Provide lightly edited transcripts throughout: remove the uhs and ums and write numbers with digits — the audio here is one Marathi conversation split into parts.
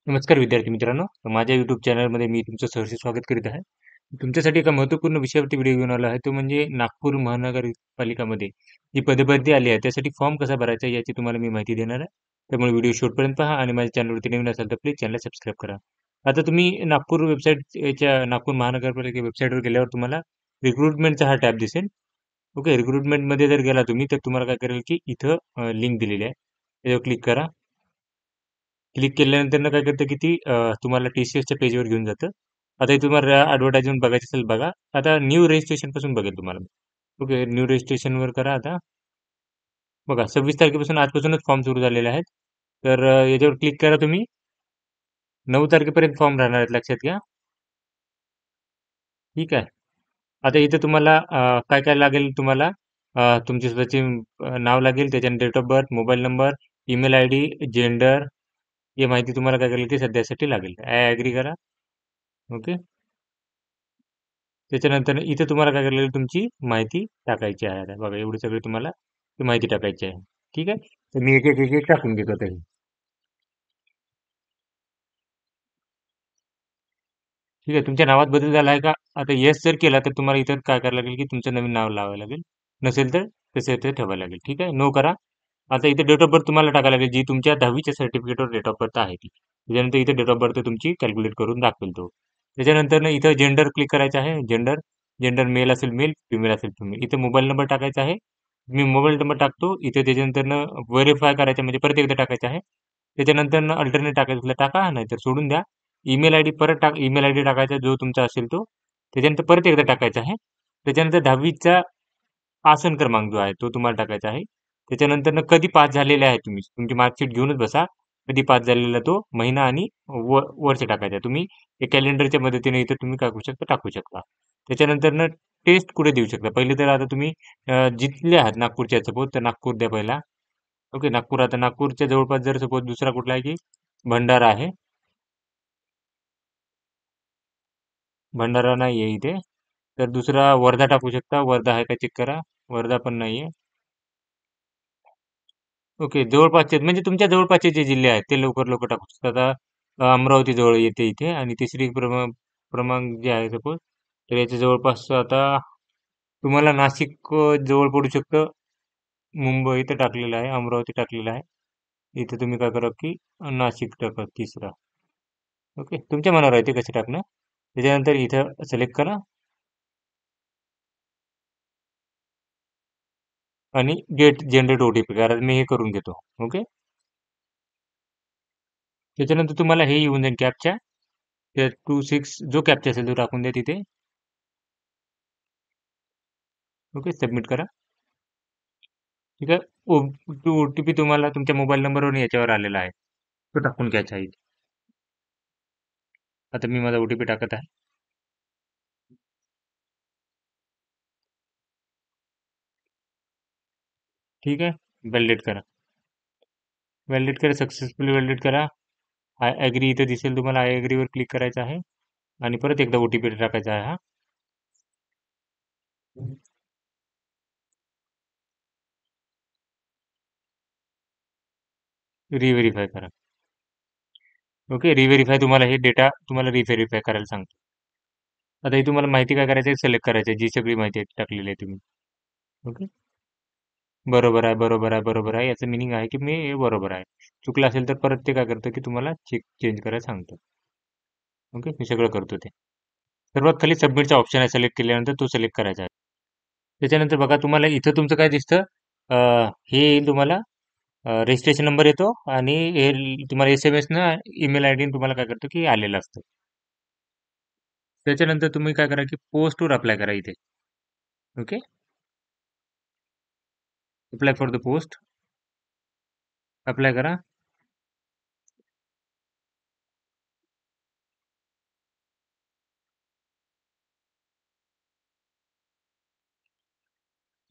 नमस्कार विद्यार्थी मित्रांनो. माझ्या YouTube चॅनलमध्ये मी तुमचं सहर्ष स्वागत करीत आहे. तुमच्यासाठी एका महत्त्वपूर्ण विषयावरती व्हिडिओ घेऊन आलो आहे. तो म्हणजे नागपूर महानगरपालिकामध्ये जी पदभरती आली आहे, त्यासाठी फॉर्म कसा भरायचा याची तुम्हाला मी माहिती देणार आहे. त्यामुळे व्हिडिओ शेवटपर्यंत पहा आणि माझ्या चॅनलवरती नवीन असाल तर प्लीज चॅनलला सबस्क्राईब करा. आता तुम्ही नागपूर वेबसाईटच्या नागपूर महानगरपालिका वेबसाईटवर गेल्यावर तुम्हाला रिक्रुटमेंटचा हा टॅब दिसेल. ओके, रिक्रुटमेंटमध्ये जर गेला तुम्ही तर तुम्हाला काय करेल की इथं लिंक दिलेली आहे. त्याच्यावर क्लिक करा. क्लिक केल्यानंतर ना काय करतं की ती तुम्हाला TCSच्या पेजवर घेऊन जातं. आता हे तुम्हाला ॲडव्हर्टाइजमेंट बघायची असेल बघा. आता न्यू रजिस्ट्रेशन पासून बघेल तुम्हाला. ओके, न्यू रजिस्ट्रेशनवर करा आता. बघा 26 तारखेपासून आजपासूनच फॉर्म सुरू झालेले आहेत. तर याच्यावर क्लिक करा तुम्ही. 9 तारखेपर्यंत फॉर्म राहणार आहेत लक्षात घ्या. ठीक आहे. आता इथे तुम्हाला काय काय लागेल तुम्हाला तुमची स्वतःची नाव लागेल, त्याच्यानंतर date of birth, mobile number, email I D, gender, ही माहिती तुम्हाला काय करेल की सध्यासाठी लागेल. ॲग्री करा. ओके. त्याच्यानंतर इथे तुम्हाला काय करायला लागेल तुमची माहिती टाकायची आहे. आता बघा एवढी सगळी तुम्हाला ती माहिती टाकायची आहे. ठीक आहे. तर मी एक टाकून घेतो आता हे. ठीक आहे. तुमच्या नावात बदल झाला आहे का? आता येस जर केला तर तुम्हाला इथं काय करायला लागेल की तुमचं नवीन नाव लावावं लागेल. नसेल तर तसे इथे ठेवायला लागेल. ठीक आहे. नो करा. आता इथे डेट ऑफ बर्थ तुम्हाला टाकायला लागेल जी तुमच्या 10वीच्या सर्टिफिकेटवर डेट ऑफ बर्थ आहे ती. त्याच्यानंतर इथे डेट ऑफ बर्थ तुमची कॅल्क्युलेट करून दाखवेल तो. त्याच्यानंतर ना इथं जेंडर क्लिक करायचं आहे. जेंडर जेंडर मेल असेल मेल, फिमेल असेल फिमेल. इथे मोबाईल नंबर टाकायचा आहे. मी मोबाईल नंबर टाकतो. इथे त्याच्यानंतर व्हेरीफाय करायचं म्हणजे परत एकदा टाकायचं आहे. त्याच्यानंतर अल्टरनेट टाकायचं असलं टाका, नाहीतर सोडून द्या. ईमेल आयडी परत ईमेल आयडी टाकायचा जो तुमचा असेल तो. त्याच्यानंतर परत एकदा टाकायचा आहे. त्याच्यानंतर 10वीचा आसन क्रमांक जो आहे तो तुम्हाला टाकायचा आहे. त्याच्यानंतर कधी पास झालेले आहे तुम्ही तुमची मार्कशीट घेऊनच बसा. कधी पास झालेला तो महिना आणि वर्ष टाकायचा. तुम्ही कॅलेंडरच्या मदतीने इथं तुम्ही टाकू शकता. त्याच्यानंतर टेस्ट कुठे देऊ शकता. पहिले तर आता तुम्ही जिथले आहात नागपूरचे सपोज तर नागपूर द्या पहिला. ओके, नागपूर. आता नागपूरच्या जवळपास जर सपोज दुसरा कुठला आहे की भंडारा आहे. भंडारा नाही आहे इथे. तर दुसरा वर्धा टाकू शकता. वर्धा आहे का चेक करा. वर्धा पण नाही आहे. ओके, जवळपासचे म्हणजे तुमच्या जवळपासचे जे जिल्हे आहेत ते लवकर लवकर टाकू शकता. आता अमरावती जवळ येते इथे आणि तिसरी क्रमांक जे आहे सपोज तर याच्या जवळपास आता तुम्हाला नाशिक जवळ पडू शकतं. मुंबई इथं टाकलेलं आहे, अमरावती टाकलेलं आहे. इथे तुम्ही काय करा की नाशिक टाका तिसरा. ओके, तुमच्या मनावर आहे ते कसे टाकणं. त्याच्यानंतर इथं सिलेक्ट करा आणि गेट जनरेट OTP करा. मी हे करून घेतो. ओके. त्याच्यानंतर तुम्हाला हे येऊन जाईल कॅपच्या. त्या 26 जो कॅप्चा असेल तो टाकून द्या तिथे. ओके, सबमिट करा. ठीक आहे. OTP तुम्हाला तुमच्या मोबाईल नंबरवर याच्यावर आलेला आहे. तो टाकून घ्यायचा आहे. आता मी माझा OTP टाकत आहे. ठीक आहे. व्हॅलिडेट करा. व्हॅलिडेट करा. सक्सेसफुली व्हॅलिडेट करा. आय ॲग्री इथं दिसेल तुम्हाला. आय ॲग्रीवर क्लिक करायचं आहे आणि परत एकदा OTP टाकायचा आहे हा. रिव्हेरीफाय करा. ओके, रिव्हेरीफाय तुम्हाला हे डेटा तुम्हाला रिव्हेरीफाय करायला सांगतो. आता ही तुम्हाला माहिती काय करायची आहे सिलेक्ट करायची आहे. जी सगळी माहिती आहे टाकलेली आहे तुम्ही. ओके. बरोबर आहे, बरोबर आहे, बरोबर आहे. याचं मिनिंग आहे की मी हे बरोबर आहे. चुकलं असेल तर परत ते काय करतं की तुम्हाला चेंज करायला सांगतं. ओके, मी सगळं करतो ते. सर्वात खाली सबमिटचा ऑप्शन आहे. सिलेक्ट केल्यानंतर तो सिलेक्ट करायचा आहे. त्याच्यानंतर बघा तुम्हाला इथं तुमचं काय दिसतं. अ, हे येईल तुम्हाला रजिस्ट्रेशन नंबर येतो आणि हे तुम्हाला SMS ना ईमेल आय डी तुम्हाला काय करतो की आलेलं असतं. त्याच्यानंतर तुम्ही काय करा की पोस्टवर अप्लाय करा इथे. Okay, apply for the post. Apply करा.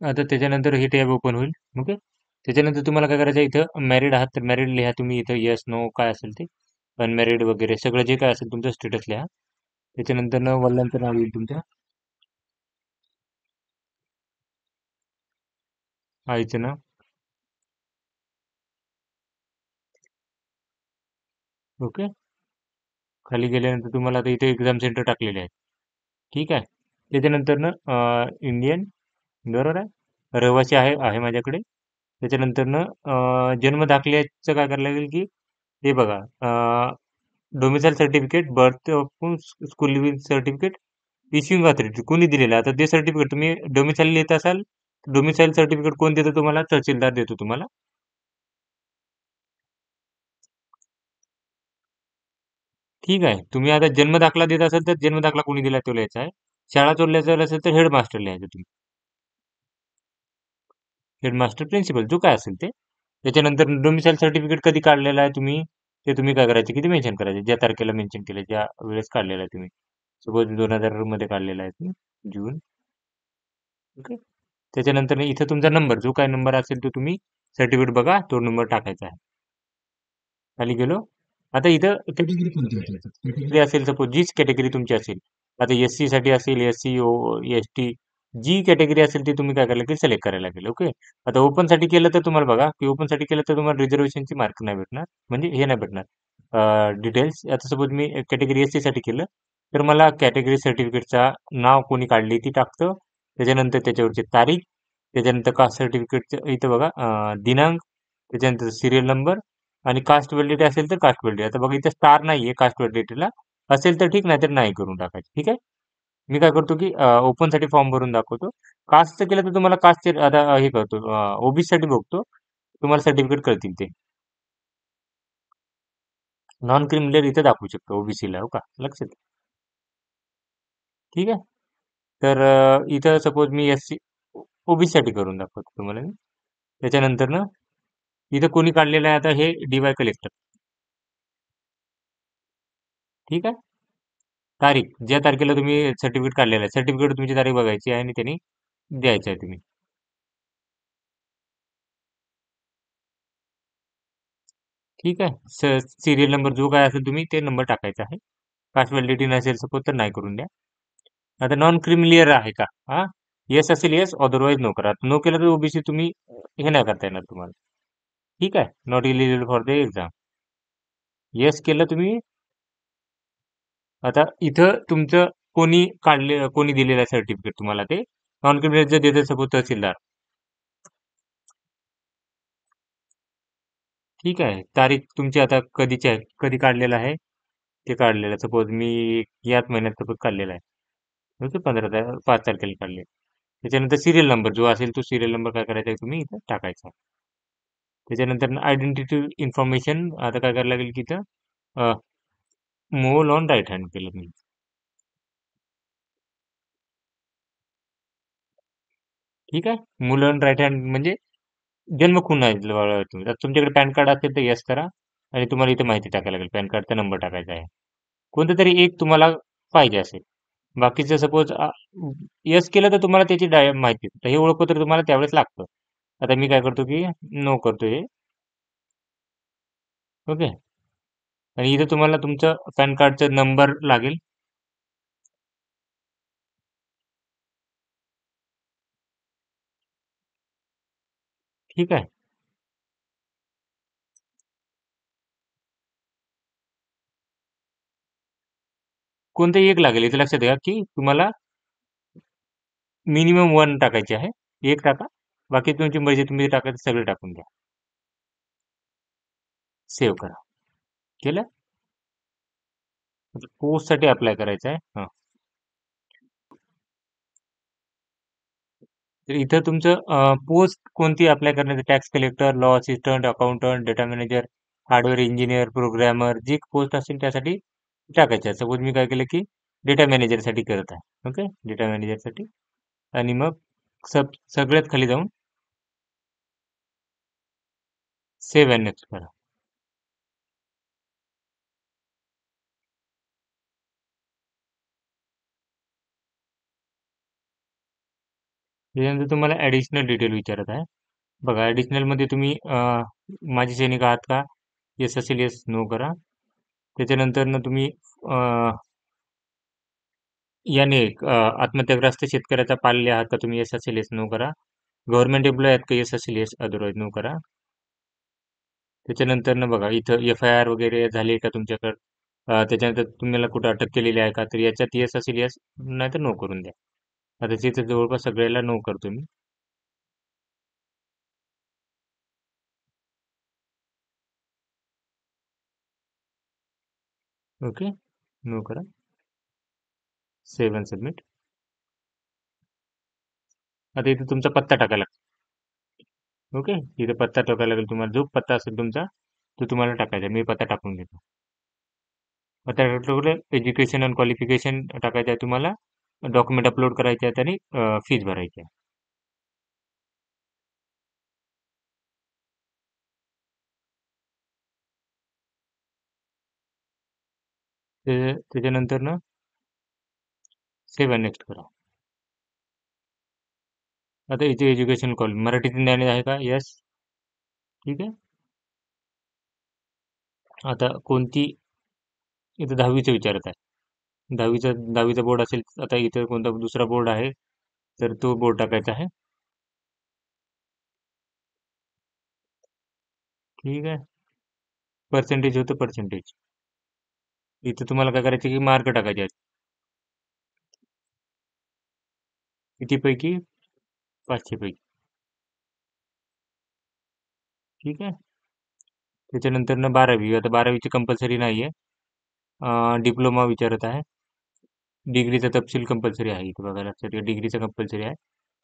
आता त्याच्यानंतर हे टॅब ओपन होईल. ओके. त्याच्यानंतर तुम्हाला काय करायचं आहे इथं मॅरिड आहात तर मॅरिड लिहा तुम्ही इथं येस नो काय असेल ते. अनमॅरिड वगैरे सगळं जे काय असेल तुमचं स्टेटस लिहा. त्याच्यानंतर वडिलांचं नाव येईल तुमच्या. आईचं नाव. ओके. खाली गेल्यानंतर तुम्हाला आता इथे एक्झाम सेंटर टाकलेले आहेत. ठीक आहे. त्याच्यानंतर ना इंडियन बरोबर आहे, रहिवासी आहे माझ्याकडे. त्याच्यानंतर ना जन्म दाखल्याचं काय करायला लागेल की हे बघा, domicile certificate, birth school living certificate, issuing authority कोणी दिलेलं आहे. आता ते सर्टिफिकेट तुम्ही डोमिसाईल येत असाल, डोमिसाईल सर्टिफिकेट कोण देतो तुम्हाला? तहसीलदार देतो तुम्हाला. ठीक आहे. तुम्ही आता जन्म दाखला देत असाल तर जन्म दाखला कोणी दिला तो लिहायचा आहे. शाळा चोरल्याचं असेल तर हेडमास्टर लिहायचं तुम्ही. हेडमास्टर प्रिन्सिपल जो काय असेल ते. त्याच्यानंतर डोमिसाईल सर्टिफिकेट कधी काढलेला आहे तुम्ही, ते तुम्ही काय करायचे, किती मेन्शन करायचे, ज्या तारखेला मेन्शन केलं, ज्या वेळेस काढलेला आहे तुम्ही. सपोज 2000 मध्ये काढलेला आहे तुम्ही, जून. ओके. त्याच्यानंतर इथं तुमचा नंबर, जो काय नंबर असेल तो तुम्ही सर्टिफिकेट बघा, तो नंबर टाकायचा आहे. खाली गेलो. आता इथं कॅटेगरी कोणती असेल, कॅटेगरी असेल सपोज जीच कॅटेगरी तुमची असेल. आता एस सी साठी असेल, एस सी ओ, एस टी, जी कॅटेगरी असेल ती तुम्ही काय करायला लागेल, सिलेक्ट करायला लागेल. ओके. आता ओपन साठी केलं तर तुम्हाला बघा की ओपन साठी केलं तर तुम्हाला रिझर्वेशनची मार्क नाही भेटणार, म्हणजे हे नाही भेटणार डिटेल्स. आता सपोज मी कॅटेगरी एस सी साठी केलं तर मला कॅटेगरी सर्टिफिकेटचा नाव कोणी काढली ती टाकतं. त्याच्यानंतर त्याच्यावरची तारीख, त्याच्यानंतर कास्ट सर्टिफिकेटचं इथं बघा दिनांक, त्याच्यानंतर सिरियल नंबर, आणि कास्ट व्हॅलिडिटी असेल तर कास्ट व्हॅलिडिटी. आता बघा इथे स्टार नाहीये कास्ट व्हॅलिडिटीला, असेल तर ठीक, नाही तर नाही करून टाकायचं. ठीक आहे. मी काय करतो की ओपन साठी फॉर्म भरून दाखवतो. कास्टचं केलं तर तुम्हाला कास्टचे आता हे करतो, ओबीसी साठी बघतो, तुम्हाला सर्टिफिकेट कळतील ते. नॉन क्रिमिनल इथे दाखवू शकतो ओबीसीला, हो का, लक्षात. ठीक आहे. तर इथं सपोज मी एस सी ओबीसी साठी करून दाखवतो तुम्हाला मी. त्याच्यानंतर ना इथं कोणी काढलेलं आहे, आता हे डीवाय कलेक्टर. ठीक आहे. तारीख, ज्या तारखेला तुम्ही सर्टिफिकेट काढलेलं आहे, सर्टिफिकेट तुमची तारीख बघायची आहे आणि त्यांनी द्यायचं आहे तुम्ही. ठीक आहे. सिरियल नंबर जो काय असेल तुम्ही ते नंबर टाकायचा आहे. कास्ट व्हॅलिडिटी नसेल सपोज तर नाही करून द्या. आता नॉन क्रिमिलियर आहे का, हा, येस असेल येस, अदरवाईज नो करा. नो केलं तर ओबीसी तुम्ही हे नाही करता येणार तुम्हाला. ठीक आहे. Not eligible for the exam. Yes केलं तुम्ही. आता इथं तुमचं कोणी काढले, कोणी दिलेलं आहे सर्टिफिकेट तुम्हाला ते, नॉन क्रिमिलियर जर देते सपोज तहसीलदार. ठीक आहे. तारीख तुमची आता कधीची आहे, कधी काढलेलं आहे ते काढलेलं, सपोज मी याच महिन्यात सपोज काढलेला आहे. ओके. 5 तारखेला काढले. त्याच्यानंतर सिरियल नंबर जो असेल तो सिरियल नंबर काय करायचा आहे तुम्ही इथं टाकायचा. त्याच्यानंतर आयडेंटिटी इन्फॉर्मेशन आता काय करायला लागेल की इथं मोल ऑन राईट हँड केलं मी. ठीक आहे. मूल ऑन राईट हँड म्हणजे जन्म खून आहे तुम्ही. आता तुमच्याकडे पॅन कार्ड असेल तर येस करा, आणि तुम्हाला इथे माहिती टाकायला लागेल, पॅन कार्डचा नंबर टाकायचा आहे. कोणतं तरी एक तुम्हाला पाहिजे असेल. बाकीचं सपोज यस केलं तर तुम्हाला त्याची माहिती, तर हे ओळखपत्र तुम्हाला त्यावेळेस लागतं. आता मी काय करतो की नो करतो हे. ओके. आणि इथे तुम्हाला तुमचं पॅन कार्डचा नंबर लागेल. ठीक आहे. कोणतंही एक लागेल, इथे लक्षात घ्या की तुम्हाला मिनिमम वन टाकायचे आहे. एक टाका, बाकी तुमची मर्जी, तुम्ही टाकायचं सगळे टाकून द्या. सेव्ह करा. केलं. पोस्ट साठी अप्लाय करायचं आहे. हा. तर इथं तुमचं पोस्ट कोणती अप्लाय करण्याचं, tax collector, law assistant, accountant, data manager, hardware engineer, programmer, जी पोस्ट असेल त्यासाठी टाकायचे आहे. सपोज मी काय केलं की डेटा मॅनेजरसाठी करत आहे. ओके. डेटा मॅनेजरसाठी. आणि मग सगळ्यात खाली जाऊन सेव्ह अँड नेक्स्ट करा. त्याच्यानंतर तुम्हाला ऍडिशनल डिटेल विचारत आहे. बघा, ऍडिशनल मध्ये तुम्ही माझी सैनिक आहात का, येस असेल येस, नो करा. त्याच्यानंतर ना तुम्ही याने आत्महत्याग्रस्त शेतकऱ्याचा पाल्य आहात का तुम्ही, येस असेल येस, नो करा. गव्हर्नमेंट एम्प्लॉय आहेत का, येस असेल येस, अदरवाईज नो करा. त्याच्यानंतर ना बघा इथं एफ आय आर वगैरे झाली का तुमच्याकडे, त्याच्यानंतर तुम्हाला कुठं अटक केलेली आहे का, तर याच्यात येस असेल येस, नाही तर नो करून द्या. आता तिथे जवळपास सगळ्याला नो करतो मी. ओके, नो करा. Save and submit. आता इथे तुमचा पत्ता टाकायला लागतो. ओके, इथे पत्ता टाकायला लागेल तुम्हाला. जो पत्ता असेल तुमचा तो तुम्हाला टाकायचा. मी पत्ता टाकून घेतो. पत्ता टाकल्यावर एज्युकेशन आणि क्वालिफिकेशन टाकायचं आहे तुम्हाला. डॉक्युमेंट अपलोड करायचे आहेत आणि फीज भरायची आहे. त्याच्यानंतर ना सेव्ह अँड नेक्स्ट करा. आता इथे एज्युकेशन कॉल मराठीतून ज्ञान आहे का? येस. ठीक आहे. आता कोणती, इथं 10वीचं विचारत आहे. 10वीचा बोर्ड असेल, आता इथं कोणता दुसरा बोर्ड आहे तर तो बोर्ड टाकायचा आहे. ठीक आहे. पर्सेंटेज होतं पर्सेंटेज. इथं तुम्हाला काय करायचं की मार्क टाकायचे आहेत. कितीपैकी? 500 पैकी. ठीक आहे. त्याच्यानंतर ना 12वी. आता 12वीची कंपल्सरी नाही आहे. डिप्लोमा विचारत आहे. डिग्रीचा तपशील कंपल्सरी आहे इथं बघा, लक्षात घ्या. डिग्रीचा कंपल्सरी आहे,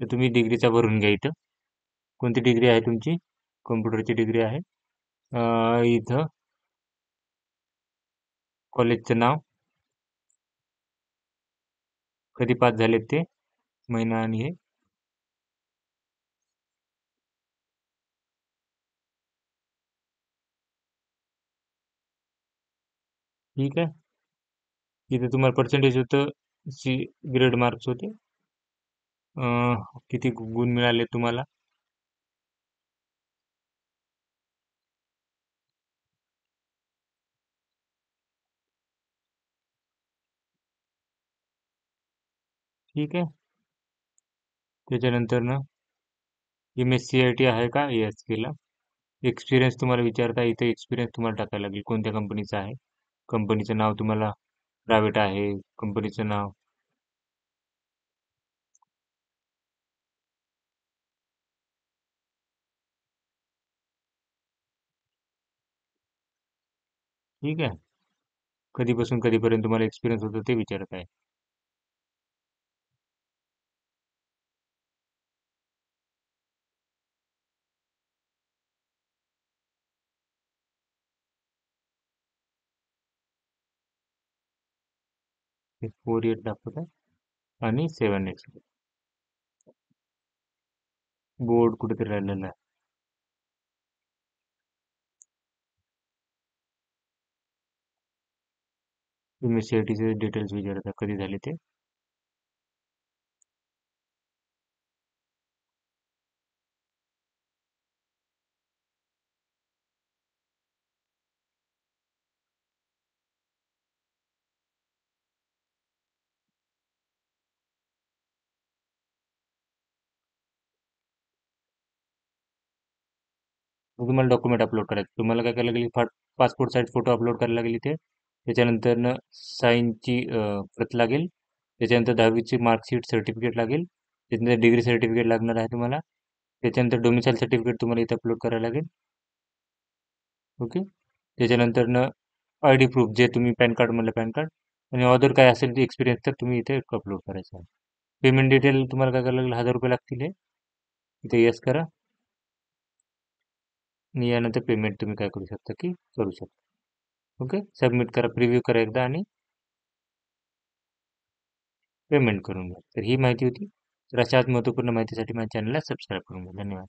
तर तुम्ही डिग्रीचा भरून घ्या इथं. कोणती डिग्री आहे तुमची? कॉम्प्युटरची डिग्री आहे. इथं कॉलेजचं नाव, कधी पास झालेत ते, महिना आणि हे. ठीक आहे. इथे तुम्हाला पर्सेंटेज होतं, सी ग्रेड मार्क्स होते. किती गुण मिळाले तुम्हाला? ठीक आहे. त्याच्यानंतर ना MSCIT आहे का? येस केला. एक्सपिरियन्स तुम्हाला विचारता, इथे एक्सपिरियन्स तुम्हाला टाकायला लागेल कोणत्या कंपनीचा आहे. कंपनीचं नाव तुम्हाला, प्रायव्हेट आहे कंपनीचं नाव. ठीक आहे. कधीपासून कधीपर्यंत तुम्हाला एक्सपिरियन्स होतो ते विचारत आहे. ते 4 इयर दाखवत आहे आणि 7 एक्स. बोर्ड कुठेतरी राहिलेला आहे. MSCITचे डिटेल्स विचारत आहे कधी झाले ते. मग तुम्हाला डॉक्युमेंट अपलोड करायचं. तुम्हाला काय करायला लागेल, पासपोर्ट साईज फोटो अपलोड करायला लागेल इथे. त्याच्यानंतर साईनची प्रत लागेल. त्याच्यानंतर 10वीची मार्कशीट सर्टिफिकेट लागेल. त्याच्यानंतर डिग्री सर्टिफिकेट लागणार आहे तुम्हाला. त्याच्यानंतर डोमिसाईल सर्टिफिकेट तुम्हाला इथे अपलोड करायला लागेल. ओके. त्याच्यानंतर आय डी प्रूफ, जे तुम्ही पॅन कार्ड म्हणलं पॅन कार्ड, आणि अदर काय असेल ते एक्सपिरियन्स तर तुम्ही इथे अपलोड करायचं आहे. पेमेंट डिटेल तुम्हाला काय करायला लागेल, 1000 रुपये लागतील हे. इथे येस करा. आणि यानंतर पेमेंट तुम्ही काय करू शकता की करू शकता. ओके, सबमिट करा, प्रिव्ह्यू करा एकदा आणि पेमेंट करून घ्या. तर ही माहिती होती. तर अशाच महत्त्वपूर्ण माहितीसाठी माझ्या चॅनलला सबस्क्राईब करून घ्या. धन्यवाद.